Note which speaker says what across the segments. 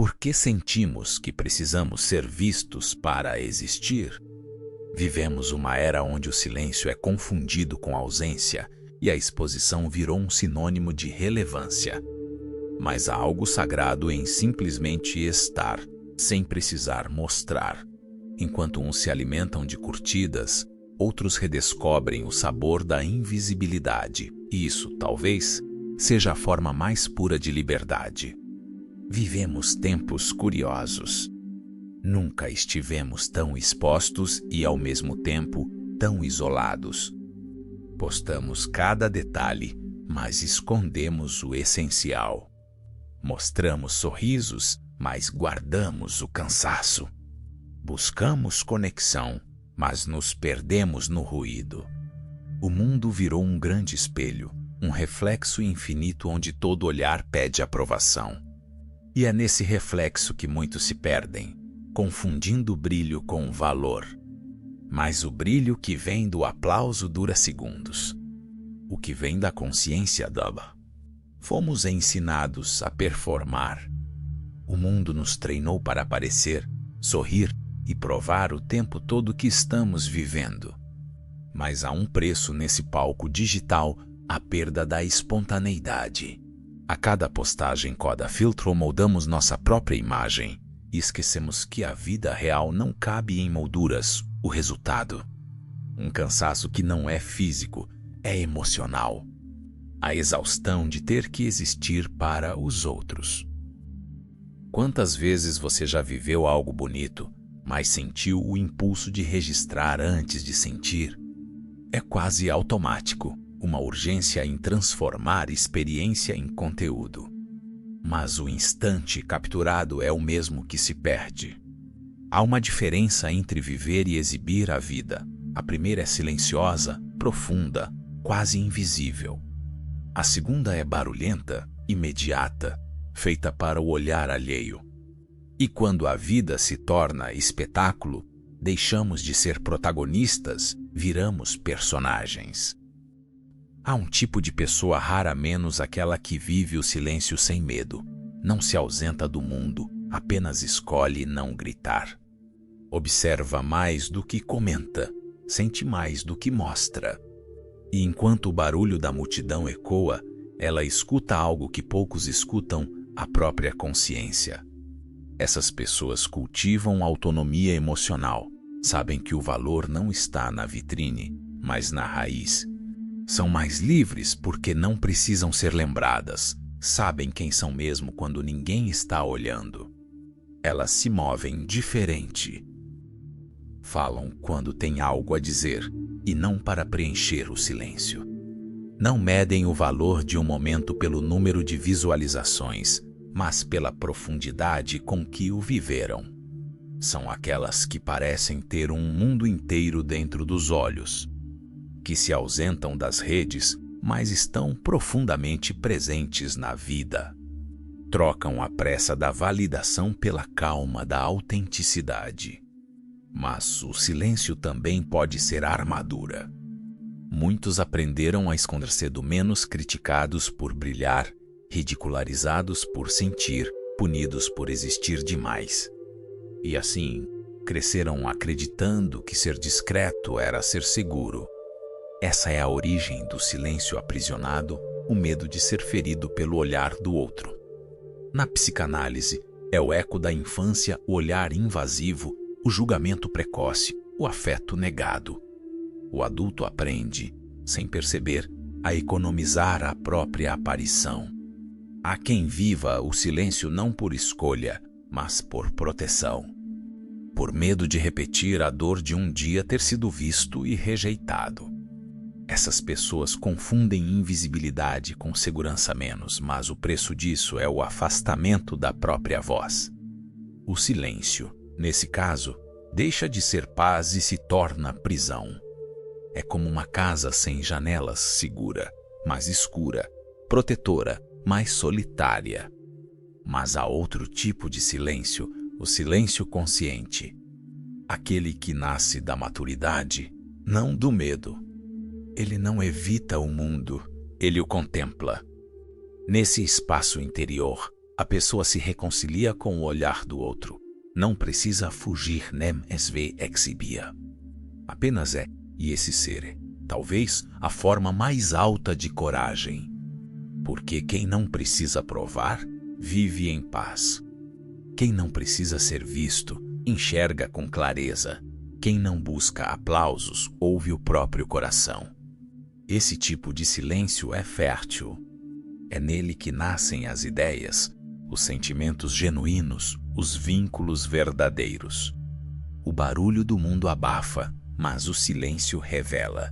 Speaker 1: Por que sentimos que precisamos ser vistos para existir? Vivemos uma era onde o silêncio é confundido com ausência e a exposição virou um sinônimo de relevância. Mas há algo sagrado em simplesmente estar, sem precisar mostrar. Enquanto uns se alimentam de curtidas, outros redescobrem o sabor da invisibilidade. E isso, talvez, seja a forma mais pura de liberdade. Vivemos tempos curiosos. Nunca estivemos tão expostos e, ao mesmo tempo, tão isolados. Postamos cada detalhe, mas escondemos o essencial. Mostramos sorrisos, mas guardamos o cansaço. Buscamos conexão, mas nos perdemos no ruído. O mundo virou um grande espelho, um reflexo infinito onde todo olhar pede aprovação. E é nesse reflexo que muitos se perdem, confundindo o brilho com o valor. Mas o brilho que vem do aplauso dura segundos. O que vem da consciência dura. Fomos ensinados a performar. O mundo nos treinou para aparecer, sorrir e provar o tempo todo que estamos vivendo. Mas há um preço nesse palco digital, a perda da espontaneidade. A cada postagem coda filtro moldamos nossa própria imagem e esquecemos que a vida real não cabe em molduras, o resultado. Um cansaço que não é físico, é emocional. A exaustão de ter que existir para os outros. Quantas vezes você já viveu algo bonito, mas sentiu o impulso de registrar antes de sentir? É quase automático, uma urgência em transformar experiência em conteúdo. Mas o instante capturado é o mesmo que se perde. Há uma diferença entre viver e exibir a vida. A primeira é silenciosa, profunda, quase invisível. A segunda é barulhenta, imediata, feita para o olhar alheio. E quando a vida se torna espetáculo, deixamos de ser protagonistas, viramos personagens. Há um tipo de pessoa rara menos aquela que vive o silêncio sem medo. Não se ausenta do mundo, apenas escolhe não gritar. Observa mais do que comenta, sente mais do que mostra. E enquanto o barulho da multidão ecoa, ela escuta algo que poucos escutam, a própria consciência. Essas pessoas cultivam autonomia emocional, sabem que o valor não está na vitrine, mas na raiz. São mais livres porque não precisam ser lembradas, sabem quem são mesmo quando ninguém está olhando. Elas se movem diferente. Falam quando têm algo a dizer e não para preencher o silêncio. Não medem o valor de um momento pelo número de visualizações, mas pela profundidade com que o viveram. São aquelas que parecem ter um mundo inteiro dentro dos olhos, que se ausentam das redes, mas estão profundamente presentes na vida. Trocam a pressa da validação pela calma da autenticidade. Mas o silêncio também pode ser armadura. Muitos aprenderam a esconder-se do menos, criticados por brilhar, ridicularizados por sentir, punidos por existir demais. E assim, cresceram acreditando que ser discreto era ser seguro. Essa é a origem do silêncio aprisionado, o medo de ser ferido pelo olhar do outro. Na psicanálise, é o eco da infância, o olhar invasivo, o julgamento precoce, o afeto negado. O adulto aprende, sem perceber, a economizar a própria aparição. Há quem viva o silêncio não por escolha, mas por proteção. Por medo de repetir a dor de um dia ter sido visto e rejeitado. Essas pessoas confundem invisibilidade com segurança menos, mas o preço disso é o afastamento da própria voz. O silêncio, nesse caso, deixa de ser paz e se torna prisão. É como uma casa sem janelas, segura, mas escura, protetora, mas solitária. Mas há outro tipo de silêncio, o silêncio consciente. Aquele que nasce da maturidade, não do medo. Ele não evita o mundo, ele o contempla. Nesse espaço interior, A pessoa se reconcilia com o olhar do outro. Não precisa fugir nem se exibir. Apenas é, e esse ser é, talvez, a forma mais alta de coragem. Porque quem não precisa provar, vive em paz. Quem não precisa ser visto, enxerga com clareza. Quem não busca aplausos, ouve o próprio coração. Esse tipo de silêncio é fértil. É nele que nascem as ideias, os sentimentos genuínos, os vínculos verdadeiros. O barulho do mundo abafa, mas o silêncio revela.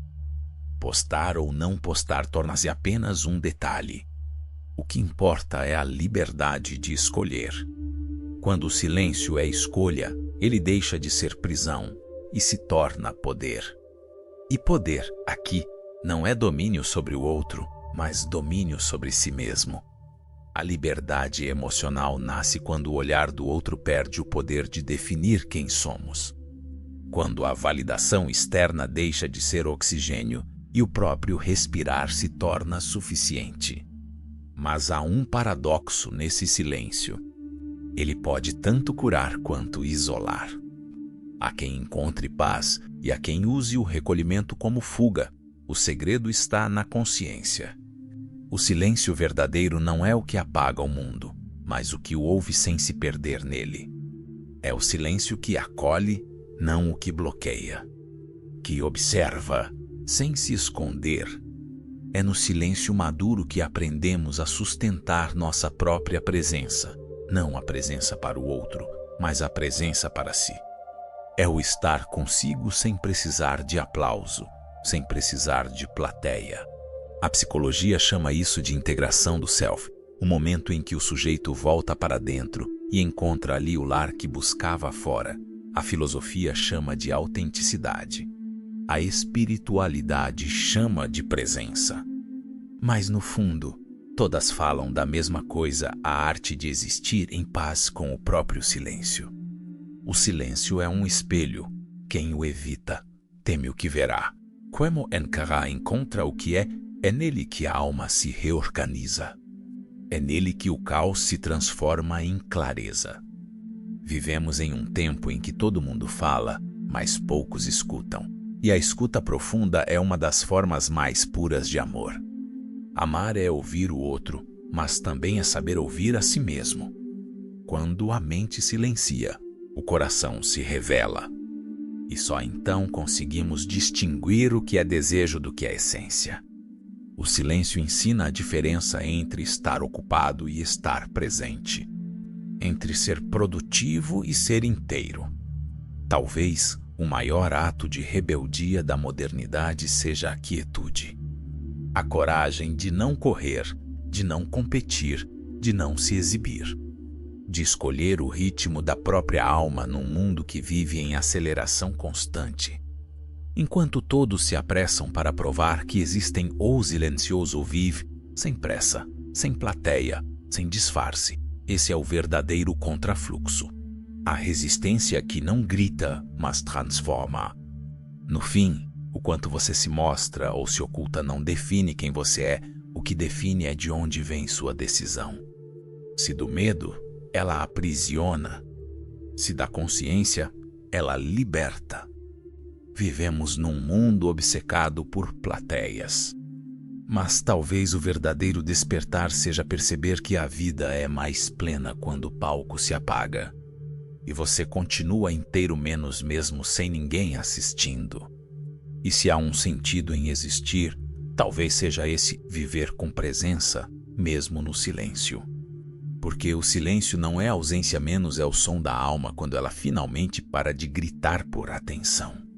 Speaker 1: Postar ou não postar torna-se apenas um detalhe. O que importa é a liberdade de escolher. Quando o silêncio é escolha, ele deixa de ser prisão e se torna poder. E poder, aqui, não é domínio sobre o outro, mas domínio sobre si mesmo. A liberdade emocional nasce quando o olhar do outro perde o poder de definir quem somos. Quando a validação externa deixa de ser oxigênio e o próprio respirar se torna suficiente. Mas há um paradoxo nesse silêncio. Ele pode tanto curar quanto isolar. Há quem encontre paz e há quem use o recolhimento como fuga. O segredo está na consciência. O silêncio verdadeiro não é o que apaga o mundo, mas o que o ouve sem se perder nele. É o silêncio que acolhe, não o que bloqueia. Que observa, sem se esconder. É no silêncio maduro que aprendemos a sustentar nossa própria presença. Não a presença para o outro, mas a presença para si. É o estar consigo sem precisar de aplauso, sem precisar de plateia. A psicologia chama isso de integração do self, o momento em que o sujeito volta para dentro e encontra ali o lar que buscava fora. A filosofia chama de autenticidade. A espiritualidade chama de presença. Mas no fundo, todas falam da mesma coisa, a arte de existir em paz com o próprio silêncio. O silêncio é um espelho. Quem o evita, teme o que verá. Como encarar encontra o que é nele que a alma se reorganiza. É nele que o caos se transforma em clareza. Vivemos em um tempo em que todo mundo fala, mas poucos escutam. E a escuta profunda é uma das formas mais puras de amor. Amar é ouvir o outro, mas também é saber ouvir a si mesmo. Quando a mente silencia, o coração se revela. E só então conseguimos distinguir o que é desejo do que é essência. O silêncio ensina a diferença entre estar ocupado e estar presente, entre ser produtivo e ser inteiro. Talvez o maior ato de rebeldia da modernidade seja a quietude. A coragem de não correr, de não competir, de não se exibir. De escolher o ritmo da própria alma num mundo que vive em aceleração constante. Enquanto todos se apressam para provar que existem o silencioso vive, sem pressa, sem plateia, sem disfarce. Esse é o verdadeiro contrafluxo. A resistência que não grita, mas transforma. No fim, o quanto você se mostra ou se oculta não define quem você é, o que define é de onde vem sua decisão. Se do medo, ela aprisiona. Se da consciência, ela liberta. Vivemos num mundo obcecado por plateias. Mas talvez o verdadeiro despertar seja perceber que a vida é mais plena quando o palco se apaga. E você continua inteiro menos mesmo sem ninguém assistindo. E se há um sentido em existir, talvez seja esse viver com presença, mesmo no silêncio. Porque o silêncio não é ausência menos é o som da alma quando ela finalmente para de gritar por atenção.